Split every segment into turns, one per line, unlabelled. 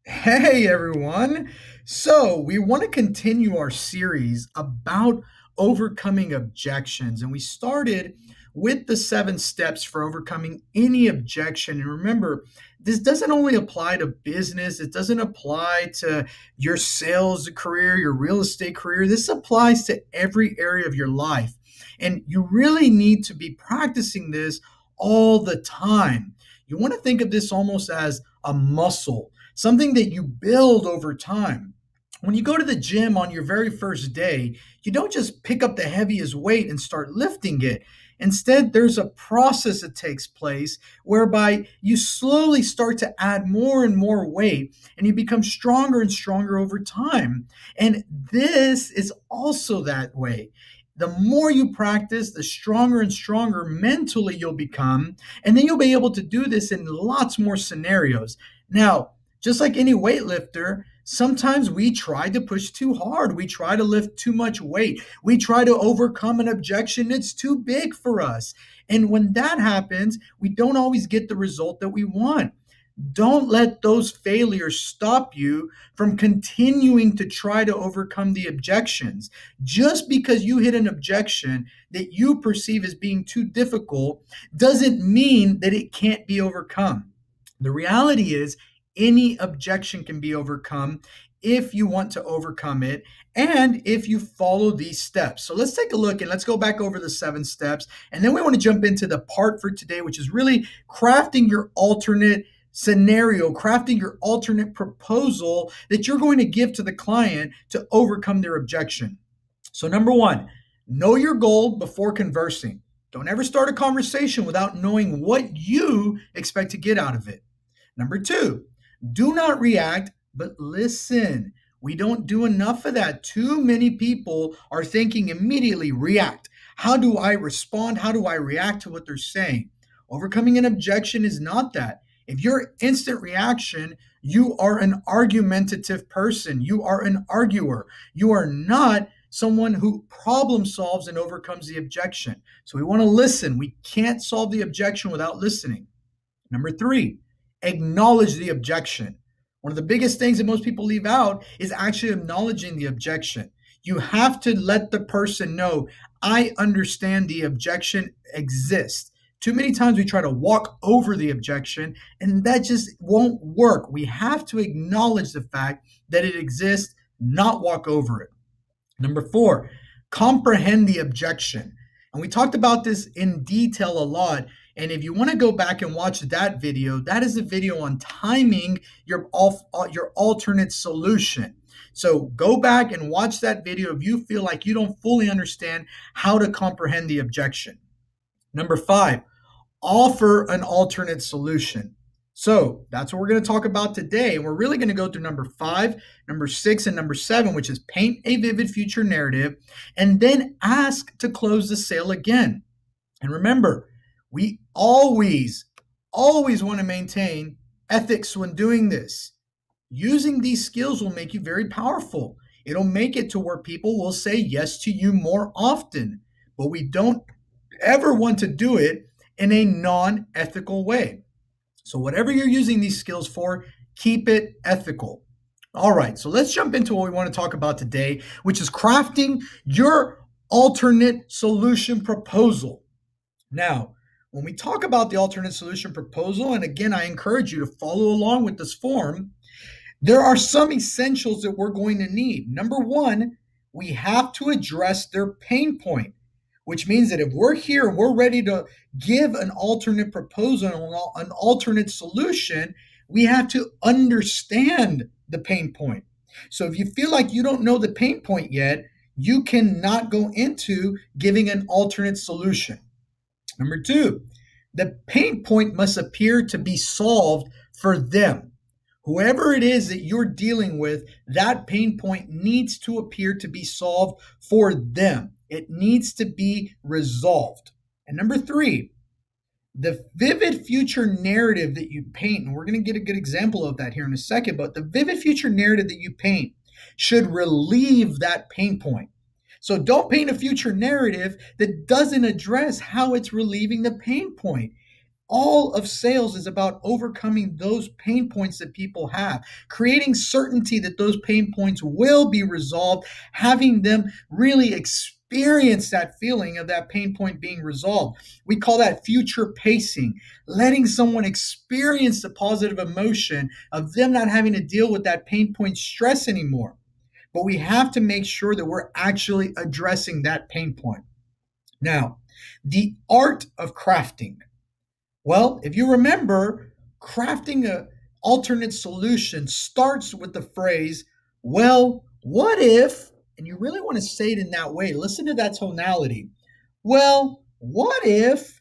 Hey everyone. So, we want to continue our series about overcoming objections. And we started with the 7 steps for overcoming any objection. And remember, this doesn't only apply to business, it doesn't apply to your sales career, your real estate career. This applies to every area of your life. And you really need to be practicing this all the time. You want to think of this almost as a muscle, something that you build over time. When you go to the gym on your very first day, you don't just pick up the heaviest weight and start lifting it. Instead, there's a process that takes place whereby you slowly start to add more and more weight and you become stronger and stronger over time. And this is also that way. The more you practice, the stronger and stronger mentally you'll become. And then you'll be able to do this in lots more scenarios. Now, just like any weightlifter, sometimes we try to push too hard. We try to lift too much weight. We try to overcome an objection that's too big for us. And when that happens, we don't always get the result that we want. Don't let those failures stop you from continuing to try to overcome the objections. Just because you hit an objection that you perceive as being too difficult doesn't mean that it can't be overcome. The reality is, any objection can be overcome if you want to overcome it and if you follow these steps. So let's take a look and let's go back over the 7 steps. And then we want to jump into the part for today, which is really crafting your alternate scenario, crafting your alternate proposal that you're going to give to the client to overcome their objection. So, number one, know your goal before conversing. Don't ever start a conversation without knowing what you expect to get out of it. Number two, do not react, but listen. We don't do enough of that. Too many people are thinking immediately, react. How do I respond? How do I react to what they're saying? Overcoming an objection is not that. If you're instant reaction, you are an argumentative person. You are an arguer. You are not someone who problem solves and overcomes the objection. So we want to listen. We can't solve the objection without listening. Number three, acknowledge the objection. One of the biggest things that most people leave out is actually acknowledging the objection. You have to let the person know, I understand the objection exists. Too many times we try to walk over the objection, and that just won't work. We have to acknowledge the fact that it exists, not walk over it. Number four, comprehend the objection. And we talked about this in detail a lot. And if you want to go back and watch that video, that is a video on timing your alternate solution. So go back and watch that video if you feel like you don't fully understand how to comprehend the objection. Number five, offer an alternate solution. So that's what we're going to talk about today. And we're really going to go through number 5, number 6, and number 7, which is paint a vivid future narrative and then ask to close the sale again. And remember, we always want to maintain ethics when doing this. Using these skills will make you very powerful. It'll make it to where people will say yes to you more often, but we don't ever want to do it in a non-ethical way. So whatever you're using these skills for, keep it ethical. All right, so let's jump into what we want to talk about today, which is crafting your alternate solution proposal. Now, when we talk about the alternate solution proposal, and again, I encourage you to follow along with this form, there are some essentials that we're going to need. Number one, we have to address their pain point, which means that if we're here and we're ready to give an alternate proposal, an alternate solution, we have to understand the pain point. So if you feel like you don't know the pain point yet, you cannot go into giving an alternate solution. Number two, the pain point must appear to be solved for them. Whoever it is that you're dealing with, that pain point needs to appear to be solved for them. It needs to be resolved. And number three, the vivid future narrative that you paint, and we're going to get a good example of that here in a second, but the vivid future narrative that you paint should relieve that pain point. So don't paint a future narrative that doesn't address how it's relieving the pain point. All of sales is about overcoming those pain points that people have, creating certainty that those pain points will be resolved, having them really experience that feeling of that pain point being resolved. We call that future pacing, letting someone experience the positive emotion of them not having to deal with that pain point stress anymore. But we have to make sure that we're actually addressing that pain point. Now, the art of crafting. Well, if you remember, crafting an alternate solution starts with the phrase, well, what if, and you really want to say it in that way. Listen to that tonality. Well, what if?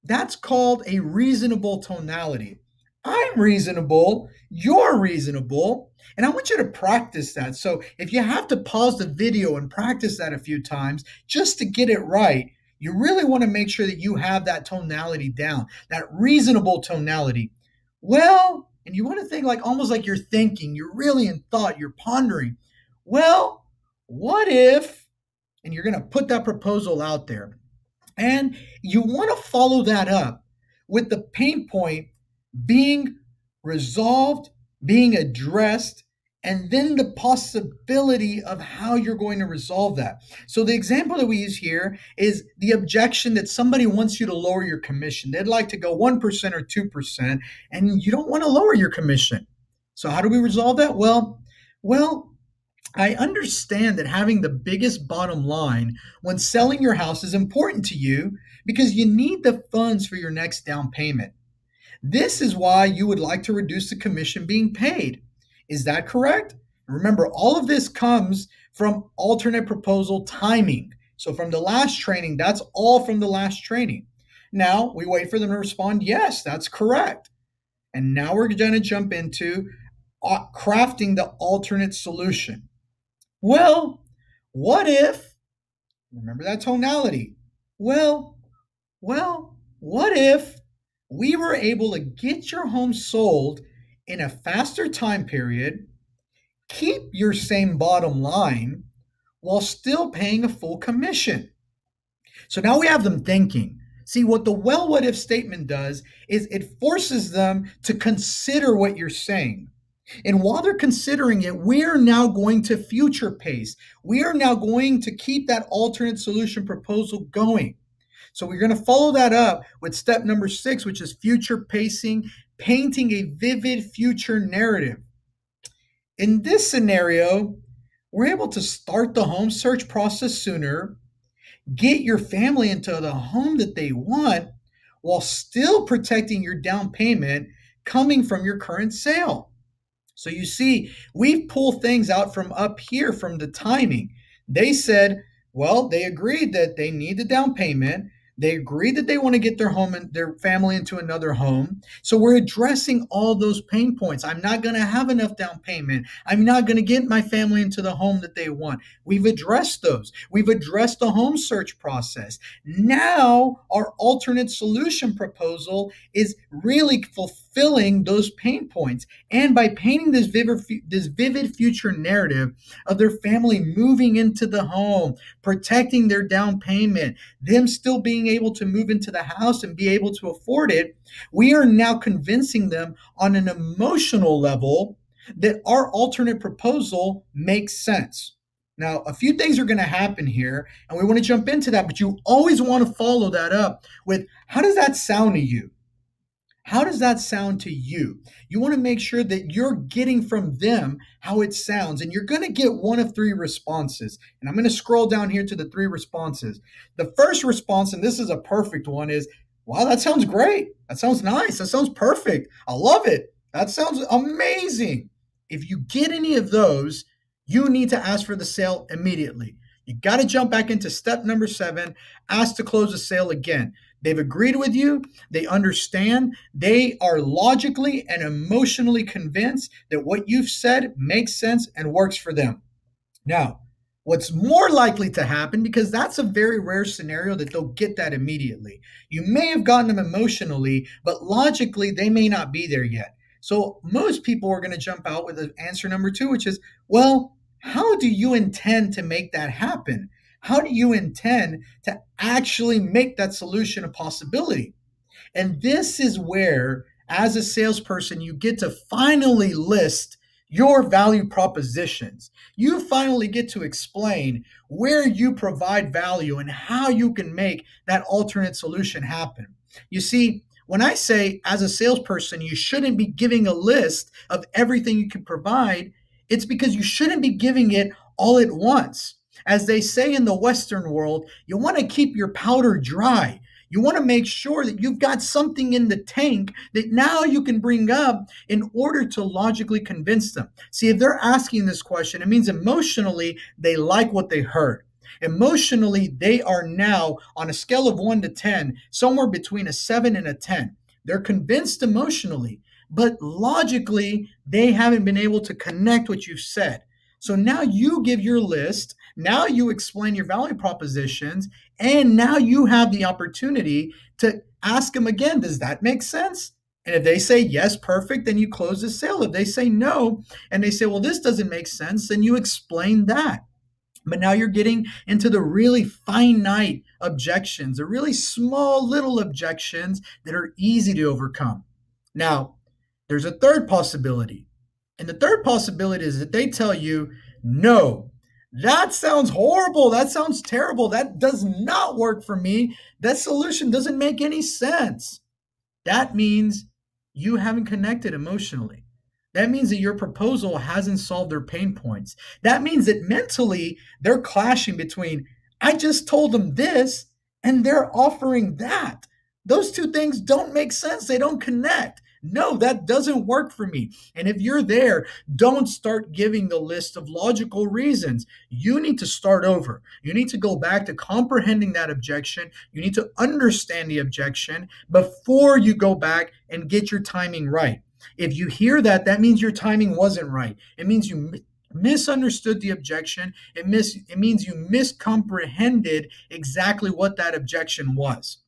That's called a reasonable tonality. I'm reasonable, you're reasonable, and I want you to practice that. So if you have to pause the video and practice that a few times just to get it right, you really want to make sure that you have that tonality down, that reasonable tonality. Well, and you want to think like almost like you're thinking, you're really in thought, you're pondering. Well, what if, and you're going to put that proposal out there. And you want to follow that up with the pain point being resolved, being addressed, and then the possibility of how you're going to resolve that. So the example that we use here is the objection that somebody wants you to lower your commission. They'd like to go 1% or 2%, and you don't want to lower your commission. So how do we resolve that? Well, I understand that having the biggest bottom line when selling your house is important to you because you need the funds for your next down payment. This is why you would like to reduce the commission being paid. Is that correct? Remember, all of this comes from alternate proposal timing. So from the last training, that's all from the last training. Now we wait for them to respond, yes, that's correct. And now we're going to jump into crafting the alternate solution. Well, what if, remember that tonality, well, what if we were able to get your home sold in a faster time period, keep your same bottom line while still paying a full commission? So now we have them thinking. See, what the well, what if statement does is it forces them to consider what you're saying. And while they're considering it, we're now going to future pace. We are now going to keep that alternate solution proposal going. So we're going to follow that up with step number 6, which is future pacing, painting a vivid future narrative. In this scenario, we're able to start the home search process sooner, get your family into the home that they want, while still protecting your down payment coming from your current sale. So you see, we've pulled things out from up here from the timing. They said, well, they agreed that they need the down payment. They agreed that they want to get their home and their family into another home. So we're addressing all those pain points. I'm not going to have enough down payment. I'm not going to get my family into the home that they want. We've addressed those. We've addressed the home search process. Now our alternate solution proposal is really fulfilling those pain points. And by painting this vivid future narrative of their family moving into the home, protecting their down payment, them still being able to move into the house and be able to afford it, we are now convincing them on an emotional level that our alternate proposal makes sense. Now, a few things are going to happen here, and we want to jump into that, but you always want to follow that up with, how does that sound to you? How does that sound to you? You want to make sure that you're getting from them how it sounds, and you're going to get one of 3 responses. And I'm going to scroll down here to the 3 responses. The first response, and this is a perfect one, is, wow, that sounds great. That sounds nice. That sounds perfect. I love it. That sounds amazing. If you get any of those, you need to ask for the sale immediately. You got to jump back into step number 7, ask to close the sale again. They've agreed with you. They understand. They are logically and emotionally convinced that what you've said makes sense and works for them. Now, what's more likely to happen, because that's a very rare scenario that they'll get that immediately. You may have gotten them emotionally, but logically, they may not be there yet. So most people are going to jump out with answer number 2, which is, well, how do you intend to make that happen? How do you intend to actually make that solution a possibility? And this is where, as a salesperson, you get to finally list your value propositions. You finally get to explain where you provide value and how you can make that alternate solution happen. You see, when I say as a salesperson, you shouldn't be giving a list of everything you can provide, it's because you shouldn't be giving it all at once. As they say in the Western world, you want to keep your powder dry. You want to make sure that you've got something in the tank that now you can bring up in order to logically convince them. See, if they're asking this question, it means emotionally they like what they heard. Emotionally, they are now on a scale of 1 to 10, somewhere between a 7 and a 10. They're convinced emotionally, but logically, they haven't been able to connect what you've said. So now you give your list, now you explain your value propositions, and now you have the opportunity to ask them again, does that make sense? And if they say yes, perfect, then you close the sale. If they say no, and they say, well, this doesn't make sense, then you explain that. But now you're getting into the really finite objections, the really small little objections that are easy to overcome. Now, there's a third possibility. And the third possibility is that they tell you, no, that sounds horrible. That sounds terrible. That does not work for me. That solution doesn't make any sense. That means you haven't connected emotionally. That means that your proposal hasn't solved their pain points. That means that mentally they're clashing between, I just told them this and they're offering that. Those two things don't make sense. They don't connect. No, that doesn't work for me. And if you're there, don't start giving the list of logical reasons. You need to start over. You need to go back to comprehending that objection. You need to understand the objection before you go back and get your timing right. If you hear that, that means your timing wasn't right. It means you misunderstood the objection. It means you miscomprehended exactly what that objection was.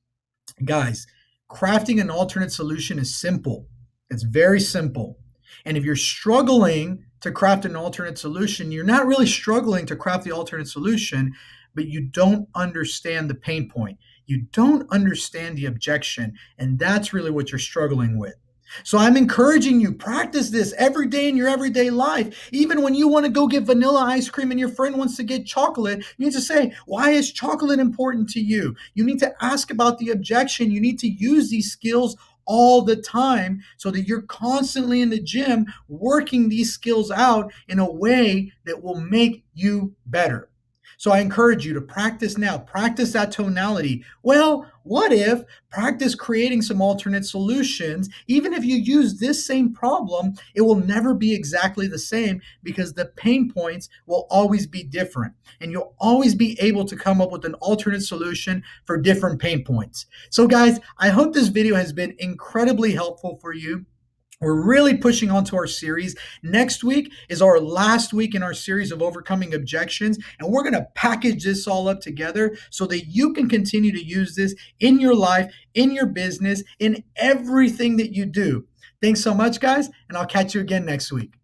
Guys, crafting an alternate solution is simple. It's very simple. And if you're struggling to craft an alternate solution, you're not really struggling to craft the alternate solution, but you don't understand the pain point. You don't understand the objection, and that's really what you're struggling with. So I'm encouraging you, practice this every day in your everyday life. Even when you want to go get vanilla ice cream and your friend wants to get chocolate, you need to say, why is chocolate important to you? You need to ask about the objection. You need to use these skills all the time so that you're constantly in the gym working these skills out in a way that will make you better. So I encourage you to practice now. Practice that tonality. Well, what if practice creating some alternate solutions? Even if you use this same problem, it will never be exactly the same because the pain points will always be different. And you'll always be able to come up with an alternate solution for different pain points. So guys, I hope this video has been incredibly helpful for you. We're really pushing on to our series. Next week is our last week in our series of overcoming objections, and we're going to package this all up together so that you can continue to use this in your life, in your business, in everything that you do. Thanks so much, guys, and I'll catch you again next week.